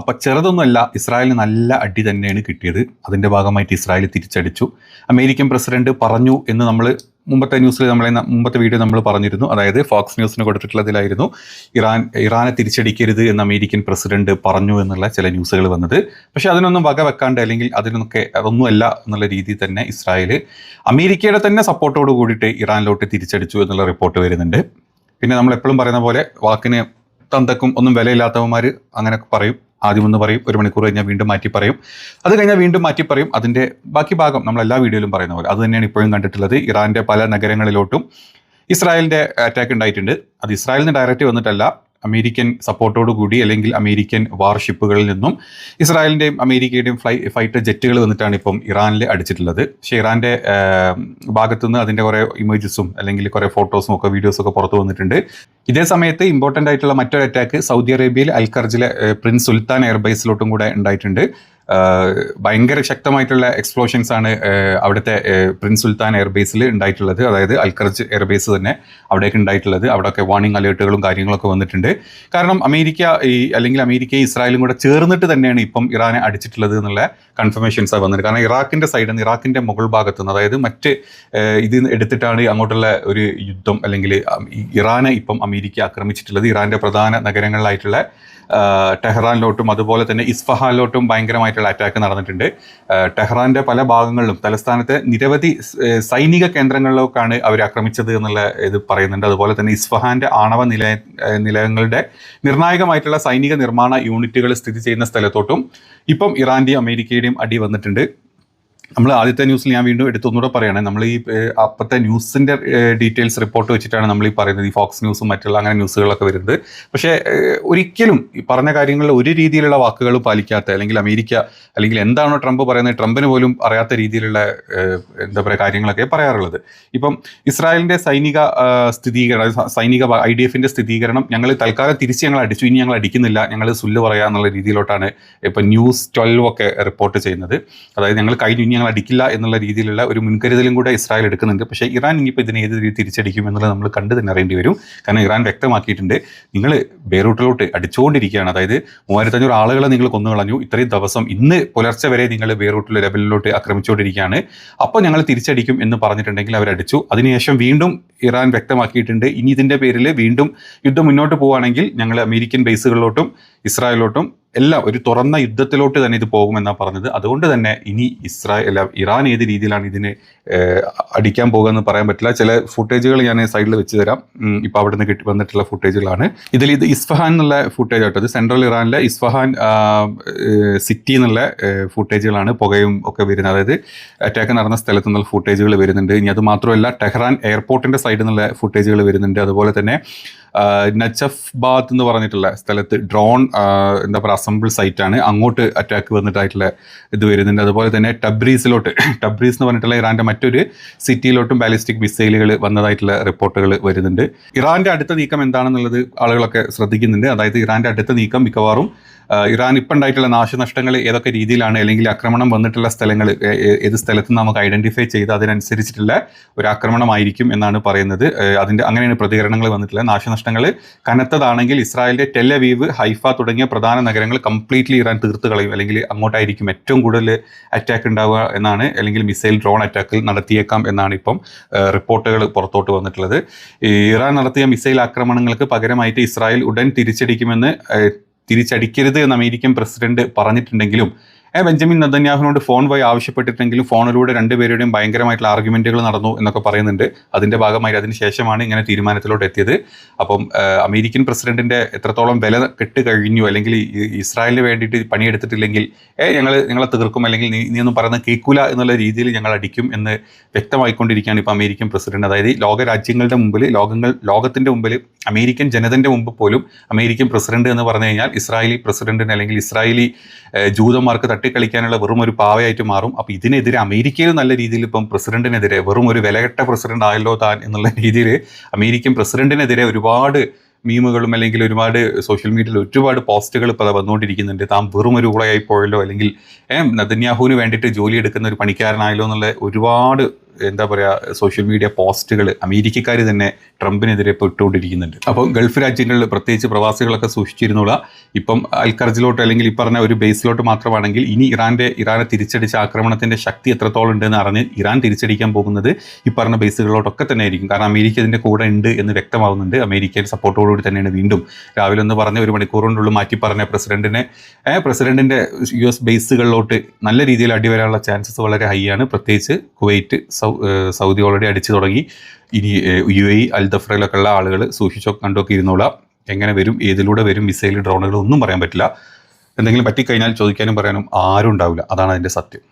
അപ്പോൾ ചെറുതൊന്നുമല്ല, ഇസ്രായേലിന് നല്ല അടി തന്നെയാണ് കിട്ടിയത്. അതിൻ്റെ ഭാഗമായിട്ട് ഇസ്രായേൽ തിരിച്ചടിച്ചു. അമേരിക്കൻ പ്രസിഡന്റ് പറഞ്ഞു എന്ന് നമ്മൾ മുമ്പത്തെ ന്യൂസിൽ മുമ്പത്തെ വീഡിയോ നമ്മൾ പറഞ്ഞിരുന്നു. അതായത് ഫോക്സ് ന്യൂസിന് കൊടുത്തിട്ടുള്ളതിലായിരുന്നു ഇറാനെ തിരിച്ചടിക്കരുത് എന്ന് അമേരിക്കൻ പ്രസിഡന്റ് പറഞ്ഞു എന്നുള്ള ചില ന്യൂസുകൾ വന്നത്. പക്ഷേ അതിനൊന്നും വക വെക്കാണ്ട്, അല്ലെങ്കിൽ അതൊന്നുമല്ല എന്നുള്ള രീതിയിൽ തന്നെ ഇസ്രായേൽ അമേരിക്കയുടെ തന്നെ സപ്പോർട്ടോട് കൂടിയിട്ട് ഇറാനിലോട്ട് തിരിച്ചടിച്ചു എന്നുള്ള റിപ്പോർട്ട് വരുന്നുണ്ട്. പിന്നെ നമ്മൾ എപ്പോഴും പറയുന്ന പോലെ വാക്കിന് തന്തക്കും ഒന്നും വിലയില്ലാത്തവന്മാർ അങ്ങനെ പറയും. ആദ്യം ഒന്ന് പറയും, 1 മണിക്കൂർ കഴിഞ്ഞാൽ വീണ്ടും മാറ്റി പറയും, അത് കഴിഞ്ഞാൽ വീണ്ടും മാറ്റി പറയും. അതിൻ്റെ ബാക്കി ഭാഗം നമ്മൾ എല്ലാ വീഡിയോയിലും പറയുന്ന പോലെ അത് തന്നെയാണ് ഇപ്പോഴും കണ്ടിട്ടുള്ളത്. ഇറാൻ്റെ പല നഗരങ്ങളിലോട്ടും ഇസ്രായേലിൻ്റെ അറ്റാക്ക് ഉണ്ടായിട്ടുണ്ട്. അത് ഇസ്രായേലിന് ഡയറക്റ്റ് വന്നിട്ടല്ല, അമേരിക്കൻ സപ്പോർട്ടോടു കൂടി അല്ലെങ്കിൽ അമേരിക്കൻ വാർഷിപ്പുകളിൽ നിന്നും ഇസ്രായേലിൻ്റെയും അമേരിക്കയുടെയും ഫൈറ്റർ ജെറ്റുകൾ വന്നിട്ടാണ് ഇപ്പം ഇറാനിൽ അടിച്ചിട്ടുള്ളത്. പക്ഷേ ഇറാൻ്റെ ഭാഗത്തുനിന്ന് അതിൻ്റെ കുറേ ഇമേജസും അല്ലെങ്കിൽ കുറേ ഫോട്ടോസും ഒക്കെ വീഡിയോസും ഒക്കെ പുറത്തു വന്നിട്ടുണ്ട്. ഇതേ സമയത്ത് ഇമ്പോർട്ടൻ്റ് ആയിട്ടുള്ള മറ്റൊരു അറ്റാക്ക് സൗദി അറേബ്യയിൽ അൽഖർജിലെ പ്രിൻസ് സുൽത്താൻ എയർബേസിലോട്ടും കൂടെ ഉണ്ടായിട്ടുണ്ട്. ഭയങ്കര ശക്തമായിട്ടുള്ള എക്സ്പ്ലോഷൻസ് ആണ് അവിടുത്തെ പ്രിൻസ് സുൽത്താൻ എയർബേസിൽ ഉണ്ടായിട്ടുള്ളത്. അതായത് അൽഖർജ് എയർബേസ് തന്നെ അവിടേക്ക് ഉണ്ടായിട്ടുള്ളത്. അവിടെയൊക്കെ വാർണിംഗ് അലേർട്ടുകളും കാര്യങ്ങളൊക്കെ വന്നിട്ടുണ്ട്. കാരണം അമേരിക്കയും ഇസ്രായേലും കൂടെ ചേർന്നിട്ട് തന്നെയാണ് ഇപ്പം ഇറാനെ അടിച്ചിട്ടുള്ളത് എന്നുള്ള കൺഫർമേഷൻസ് വന്നിട്ട്. കാരണം ഇറാഖിൻ്റെ സൈഡിൽ നിന്ന്, ഇറാഖിൻ്റെ മുകൾ ഭാഗത്തു നിന്ന്, അതായത് മറ്റ് ഇത് എടുത്തിട്ടാണ് അങ്ങോട്ടുള്ള ഒരു യുദ്ധം, അല്ലെങ്കിൽ ഇറാനെ ഇപ്പം അമേരിക്ക ആക്രമിച്ചിട്ടുള്ളത്. ഇറാൻ്റെ പ്രധാന നഗരങ്ങളിലായിട്ടുള്ള ടെഹ്റാനിലോട്ടും അതുപോലെ തന്നെ ഇസ്ഫഹാനിലോട്ടും ഭയങ്കരമായിട്ടുള്ള അറ്റാക്ക് നടന്നിട്ടുണ്ട്. ടെഹ്റാൻ്റെ പല ഭാഗങ്ങളിലും തലസ്ഥാനത്തെ നിരവധി സൈനിക കേന്ദ്രങ്ങളിലേക്കാണ് അവർ ആക്രമിച്ചത് എന്നുള്ള ഇത് പറയുന്നുണ്ട്. അതുപോലെ തന്നെ ഇസ്ഫഹാൻ്റെ ആണവ നിലയങ്ങളുടെ നിർണായകമായിട്ടുള്ള സൈനിക നിർമ്മാണ യൂണിറ്റുകൾ സ്ഥിതി ചെയ്യുന്ന സ്ഥലത്തോട്ടും ഇപ്പം ഇറാൻ്റെയും അമേരിക്കയുടെയും അടി വന്നിട്ടുണ്ട്. നമ്മൾ ആദ്യത്തെ ന്യൂസിൽ ഞാൻ വീണ്ടും എടുത്തൊന്നുകൂടെ പറയുകയാണ്, നമ്മൾ ഈ അപ്പോഴത്തെ ന്യൂസിൻ്റെ ഡീറ്റെയിൽസ് റിപ്പോർട്ട് വെച്ചിട്ടാണ് നമ്മൾ ഈ പറയുന്നത്, ഈ ഫോക്സ് ന്യൂസും മറ്റുള്ള അങ്ങനെ ന്യൂസുകളൊക്കെ വരുന്നത്. പക്ഷേ ഒരിക്കലും ഈ പറഞ്ഞ കാര്യങ്ങളിൽ ഒരു രീതിയിലുള്ള വാക്കുകൾ പാലിക്കാത്ത, അല്ലെങ്കിൽ അമേരിക്ക അല്ലെങ്കിൽ എന്താണോ ട്രംപ് പറയുന്നത്, ട്രംപിന് പോലും അറിയാത്ത രീതിയിലുള്ള എന്താ പറയുക കാര്യങ്ങളൊക്കെ പറയാറുള്ളത്. ഇപ്പം ഇസ്രായേലിൻ്റെ സൈനിക IDF-ൻ്റെ സ്ഥിരീകരണം, ഞങ്ങൾ തൽക്കാലം തിരിച്ച് ഞങ്ങൾ അടിച്ചു, ഇനി ഞങ്ങൾ അടിക്കുന്നില്ല, ഞങ്ങൾ സുല്ല് പറയാം എന്നുള്ള രീതിയിലോട്ടാണ് ഇപ്പം ന്യൂസ് 12 ഒക്കെ റിപ്പോർട്ട് ചെയ്യുന്നത്. അതായത് ഞങ്ങൾ കഴിഞ്ഞു, ഞങ്ങൾ അടിക്കില്ല എന്നുള്ള രീതിയിലുള്ള ഒരു മുൻകരുതലും കൂടെ ഇസ്രായേൽ എടുക്കുന്നുണ്ട്. പക്ഷേ ഇറാൻ ഇനിയിപ്പോൾ ഇതിനെ ഏത് രീതി തിരിച്ചടിക്കും എന്നുള്ളത് നമ്മൾ കണ്ടു തന്നെ അറിയേണ്ടി വരും. കാരണം ഇറാൻ വ്യക്തമാക്കിയിട്ടുണ്ട്, നിങ്ങൾ ബെയ്റൂട്ടിലോട്ട് അടിച്ചുകൊണ്ടിരിക്കുകയാണ്. അതായത് 3500 ആളുകളെ നിങ്ങൾ കൊന്നുകളഞ്ഞു, ഇത്രയും ദിവസം ഇന്ന് പുലർച്ചെ വരെ നിങ്ങൾ ബെയ്റൂട്ടിലെ ലെബനിലോട്ട് ആക്രമിച്ചുകൊണ്ടിരിക്കുകയാണ്, അപ്പോൾ ഞങ്ങൾ തിരിച്ചടിക്കും എന്ന് പറഞ്ഞിട്ടുണ്ടെങ്കിൽ അവരടിച്ചു. അതിനുശേഷം വീണ്ടും ഇറാൻ വ്യക്തമാക്കിയിട്ടുണ്ട്, ഇനി ഇതിൻ്റെ പേരിൽ വീണ്ടും യുദ്ധം മുന്നോട്ട് പോവുകയാണെങ്കിൽ ഞങ്ങൾ അമേരിക്കൻ ബേസുകളിലോട്ടും ഇസ്രായേലിലോട്ടും എല്ലാം ഒരു തുറന്ന യുദ്ധത്തിലോട്ട് തന്നെ ഇത് പോകുമെന്നാണ് പറഞ്ഞത്. അതുകൊണ്ട് തന്നെ ഇനി ഇറാൻ ഏത് രീതിയിലാണ് ഇതിന് അടിക്കാൻ പോകുകയെന്ന് പറയാൻ പറ്റില്ല. ചില ഫുട്ടേജുകൾ ഞാൻ സൈഡിൽ വെച്ച് തരാം. ഇപ്പോൾ അവിടെ നിന്ന് വന്നിട്ടുള്ള ഫുട്ടേജുകളാണ്. ഇത് ഇസ്ഫഹാൻ എന്നുള്ള ഫുട്ടേജ് ആട്ടോ. ഇത് സെൻട്രൽ ഇറാനിലെ ഇസ്ഫഹാൻ സിറ്റി എന്നുള്ള ഫുട്ടേജുകളാണ്. പുകയും ഒക്കെ വരുന്നത്, അതായത് അറ്റാക്ക് നടന്ന സ്ഥലത്തു നിന്നുള്ള ഫുട്ടേജുകൾ വരുന്നുണ്ട്. ഇനി അത് മാത്രമല്ല, ടെഹ്റാൻ എയർപോർട്ടിൻ്റെ സൈഡിൽ നിന്നുള്ള ഫുട്ടേജുകൾ വരുന്നുണ്ട്. അതുപോലെ തന്നെ നജഫ്ബാദ് എന്ന് പറഞ്ഞിട്ടുള്ള സ്ഥലത്ത് ഡ്രോൺ എന്താ പറയുക അസംബിൾ സൈറ്റാണ്, അങ്ങോട്ട് അറ്റാക്ക് വന്നിട്ടായിട്ടുള്ള ഇത് വരുന്നുണ്ട്. അതുപോലെ തന്നെ ടബ്രീസ് എന്ന് പറഞ്ഞിട്ടുള്ള ഇറാൻ്റെ മറ്റൊരു സിറ്റിയിലോട്ടും ബാലിസ്റ്റിക് മിസൈലുകൾ വന്നതായിട്ടുള്ള റിപ്പോർട്ടുകൾ വരുന്നുണ്ട്. ഇറാൻ്റെ അടുത്ത നീക്കം എന്താണെന്നുള്ളത് ആളുകളൊക്കെ ശ്രദ്ധിക്കുന്നുണ്ട്. അതായത് ഇറാൻ്റെ അടുത്ത നീക്കം മിക്കവാറും ഇറാൻ ഇപ്പം ഉണ്ടായിട്ടുള്ള നാശനഷ്ടങ്ങൾ ഏതൊക്കെ രീതിയിലാണ്, അല്ലെങ്കിൽ ആക്രമണം വന്നിട്ടുള്ള സ്ഥലങ്ങൾ ഏത് സ്ഥലത്ത് നമുക്ക് ഐഡൻറ്റിഫൈ ചെയ്ത് അതിനനുസരിച്ചിട്ടുള്ള ഒരു ആക്രമണമായിരിക്കും എന്നാണ് പറയുന്നത്. അങ്ങനെയാണ് പ്രതികരണങ്ങൾ വന്നിട്ടുള്ളത്. നാശനഷ്ടങ്ങൾ കനത്തതാണെങ്കിൽ ഇസ്രായേലിൻ്റെ ടെൽ അവീവ്, ഹൈഫ തുടങ്ങിയ പ്രധാന നഗരങ്ങൾ കംപ്ലീറ്റ്ലി ഇറാൻ തീർത്ത് കളയും, അല്ലെങ്കിൽ അങ്ങോട്ടായിരിക്കും ഏറ്റവും കൂടുതൽ അറ്റാക്ക് ഉണ്ടാവുക എന്നാണ്, അല്ലെങ്കിൽ മിസൈൽ ഡ്രോൺ അറ്റാക്ക് നടത്തിയേക്കാം എന്നാണ് ഇപ്പം റിപ്പോർട്ടുകൾ പുറത്തോട്ട് വന്നിട്ടുള്ളത്. ഇറാൻ നടത്തിയ മിസൈൽ ആക്രമണങ്ങൾക്ക് പകരമായിട്ട് ഇസ്രായേൽ ഉടൻ തിരിച്ചടിക്കരുത് എന്ന് അമേരിക്കൻ പ്രസിഡന്റ് പറഞ്ഞിട്ടുണ്ടെങ്കിലും ബെഞ്ചമിൻ നെതന്യാഹുവിനോട് ഫോൺ വഴി ആവശ്യപ്പെട്ടിട്ടെങ്കിലും ഫോണിലൂടെ രണ്ടുപേരുടെയും ഭയങ്കരമായിട്ടുള്ള ആർഗ്യുമെൻറ്റുകൾ നടന്നു എന്നൊക്കെ പറയുന്നുണ്ട്. അതിൻ്റെ ഭാഗമായി അതിന് ശേഷമാണ് ഇങ്ങനെ തീരുമാനത്തിലോട്ട് എത്തിയത്. അപ്പം അമേരിക്കൻ പ്രസിഡന്റിൻ്റെ എത്രത്തോളം വില കെട്ട് കഴിഞ്ഞു, അല്ലെങ്കിൽ ഇസ്രായേലിന് വേണ്ടിയിട്ട് പണിയെടുത്തിട്ടില്ലെങ്കിൽ ഞങ്ങളെ തീർക്കും, അല്ലെങ്കിൽ നീ ഒന്നും പറയുന്നത് കേൾക്കൂല എന്നുള്ള രീതിയിൽ ഞങ്ങൾ അടിക്കും എന്ന് വ്യക്തമായിക്കൊണ്ടിരിക്കുകയാണ് ഇപ്പോൾ അമേരിക്കൻ പ്രസിഡന്റ്. അതായത് ലോകരാജ്യങ്ങളുടെ മുമ്പിൽ, ലോകത്തിൻ്റെ മുമ്പിൽ, അമേരിക്കൻ ജനതൻ്റെ മുമ്പ് പോലും അമേരിക്കൻ പ്രസിഡന്റ് എന്ന് പറഞ്ഞു കഴിഞ്ഞാൽ ഇസ്രായേലി പ്രസിഡന്റിന് അല്ലെങ്കിൽ ഇസ്രായേലി ജൂതന്മാർക്ക് തട്ടിക്കളിക്കാനുള്ള വെറും ഒരു പാവയായിട്ട് മാറും. അപ്പോൾ ഇതിനെതിരെ അമേരിക്കയിൽ നല്ല രീതിയിൽ ഇപ്പം പ്രസിഡന്റിനെതിരെ വെറും ഒരു വിലകെട്ട പ്രസിഡന്റ് ആയല്ലോ താൻ എന്നുള്ള രീതിയിൽ അമേരിക്കൻ പ്രസിഡന്റിനെതിരെ ഒരുപാട് മീമുകളും അല്ലെങ്കിൽ ഒരുപാട് സോഷ്യൽ മീഡിയയിൽ ഒരുപാട് പോസ്റ്റുകൾ ഇപ്പോൾ വന്നുകൊണ്ടിരിക്കുന്നുണ്ട്. താൻ വെറും ഒരു ഊളയായി പോയല്ലോ, അല്ലെങ്കിൽ നെതന്യാഹുവിന് വേണ്ടിയിട്ട് ജോലി എടുക്കുന്ന ഒരു പണിക്കാരനായല്ലോ എന്നുള്ള ഒരുപാട് എന്താ പറയുക സോഷ്യൽ മീഡിയ പോസ്റ്റുകൾ അമേരിക്കക്കാർ തന്നെ ട്രംപിനെതിരെ ഇപ്പോൾ ഇട്ടുകൊണ്ടിരിക്കുന്നുണ്ട്. അപ്പോൾ ഗൾഫ് രാജ്യങ്ങളിൽ പ്രത്യേകിച്ച് പ്രവാസികളൊക്കെ സൂക്ഷിച്ചിരുന്നുള്ള ഇപ്പം അൽഖർജിലോട്ട് അല്ലെങ്കിൽ ഈ പറഞ്ഞ ഒരു ബേസിലോട്ട് മാത്രമാണെങ്കിൽ ഇനി ഇറാനെ തിരിച്ചടിച്ച ആക്രമണത്തിൻ്റെ ശക്തി എത്രത്തോളം ഉണ്ടെന്ന് അറിഞ്ഞ് ഇറാൻ തിരിച്ചടിക്കാൻ പോകുന്നത് ഈ പറഞ്ഞ ബേസുകളിലോട്ടൊക്കെ തന്നെ ആയിരിക്കും. കാരണം അമേരിക്ക ഇതിൻ്റെ കൂടെ ഉണ്ട് എന്ന് വ്യക്തമാവുന്നുണ്ട്. അമേരിക്കയുടെ സപ്പോർട്ടോടുകൂടി തന്നെയാണ് വീണ്ടും രാവിലെ ഒന്ന് പറഞ്ഞ 1 മണിക്കൂറിനുള്ളിൽ മാറ്റി പറഞ്ഞ പ്രസിഡന്റിൻ്റെ US ബേസുകളിലോട്ട് നല്ല രീതിയിൽ അടിവരാനുള്ള ചാൻസസ് വളരെ ഹൈ ആണ്. പ്രത്യേകിച്ച് കുവൈറ്റ്, സൗദി ഓൾറെഡി അടിച്ചു തുടങ്ങി. ഇനി UAE, അൽദഫ്രയിലൊക്കെ ഉള്ള ആളുകൾ സൂക്ഷിച്ചോ കണ്ടൊക്കെ ഇരുന്നോളാം. എങ്ങനെ വരും, ഏതിലൂടെ വരും, മിസൈൽ, ഡ്രോണുകൾ ഒന്നും പറയാൻ പറ്റില്ല. എന്തെങ്കിലും പറ്റിക്കഴിഞ്ഞാൽ ചോദിക്കാനും പറയാനും ആരും ഉണ്ടാവില്ല. അതാണ് അതിൻ്റെ സത്യം.